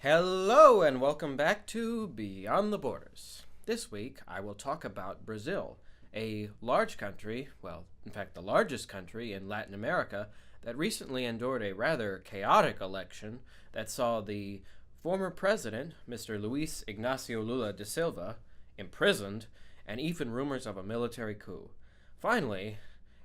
Hello and welcome back to Beyond the Borders. This week I will talk about Brazil, a large country, well, in fact the largest country in Latin America that recently endured a rather chaotic election that saw the former president, Mr. Luiz Ignacio Lula da Silva, imprisoned, and even rumors of a military coup. Finally,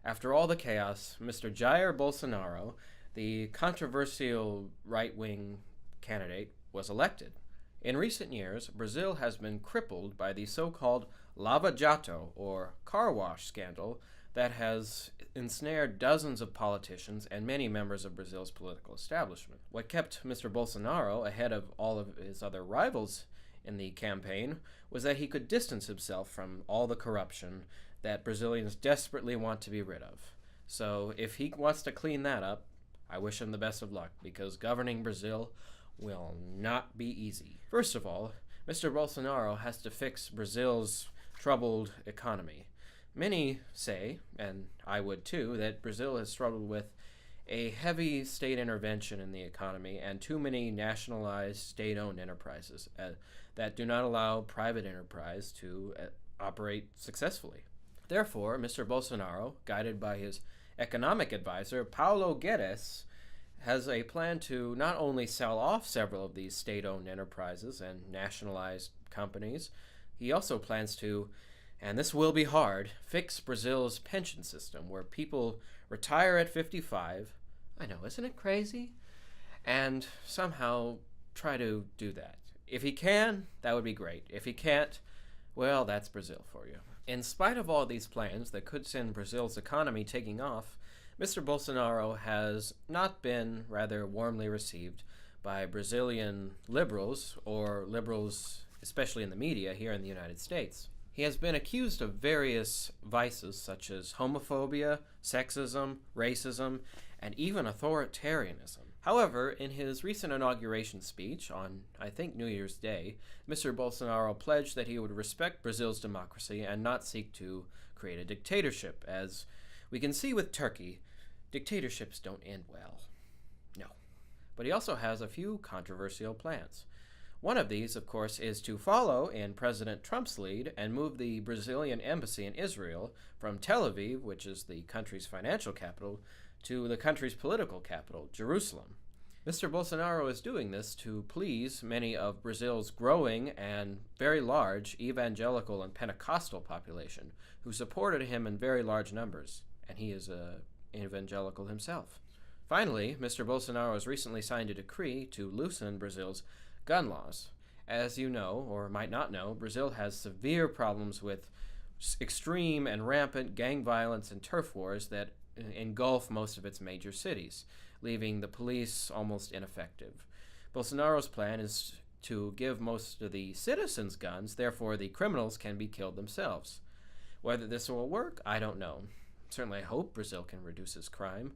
after all the chaos, Mr. Jair Bolsonaro, the controversial right-wing candidate, was elected. In recent years, Brazil has been crippled by the so-called Lava Jato, or car wash scandal, that has ensnared dozens of politicians and many members of Brazil's political establishment. What kept Mr. Bolsonaro ahead of all of his other rivals in the campaign was that he could distance himself from all the corruption that Brazilians desperately want to be rid of. So if he wants to clean that up, I wish him the best of luck, because governing Brazil will not be easy. First of all, Mr. Bolsonaro has to fix Brazil's troubled economy. Many say, and I would too, that Brazil has struggled with a heavy state intervention in the economy and too many nationalized state-owned enterprises that do not allow private enterprise to operate successfully. Therefore, Mr. Bolsonaro, guided by his economic advisor, Paulo Guedes, has a plan to not only sell off several of these state-owned enterprises and nationalized companies, he also plans to, and this will be hard, fix Brazil's pension system, where people retire at 55, I know, isn't it crazy? And somehow try to do that. If he can, that would be great. If he can't, well, that's Brazil for you. In spite of all these plans that could send Brazil's economy taking off, Mr. Bolsonaro has not been rather warmly received by Brazilian liberals, or liberals especially in the media here in the United States. He has been accused of various vices such as homophobia, sexism, racism, and even authoritarianism. However, in his recent inauguration speech on, I think, New Year's Day, Mr. Bolsonaro pledged that he would respect Brazil's democracy and not seek to create a dictatorship. As we can see with Turkey, dictatorships don't end well. No. But he also has a few controversial plans. One of these, of course, is to follow in President Trump's lead and move the Brazilian embassy in Israel from Tel Aviv, which is the country's financial capital, to the country's political capital, Jerusalem. Mr. Bolsonaro is doing this to please many of Brazil's growing and very large evangelical and Pentecostal population, who supported him in very large numbers, and he is an evangelical himself. Finally, Mr. Bolsonaro has recently signed a decree to loosen Brazil's gun laws. As you know, or might not know, Brazil has severe problems with extreme and rampant gang violence and turf wars that engulf most of its major cities, leaving the police almost ineffective. Bolsonaro's plan is to give most of the citizens guns, therefore the criminals can be killed themselves. Whether this will work, I don't know. Certainly I hope Brazil can reduce its crime,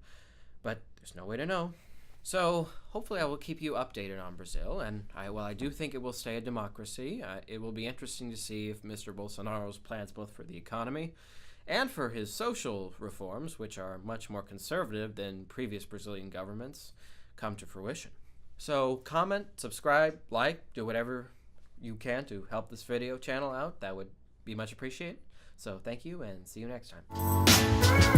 but there's no way to know. So hopefully I will keep you updated on Brazil, and while I do think it will stay a democracy, it will be interesting to see if Mr. Bolsonaro's plans both for the economy and for his social reforms, which are much more conservative than previous Brazilian governments, come to fruition. So comment, subscribe, like, do whatever you can to help this video channel out. That would be much appreciated. So thank you, and see you next time.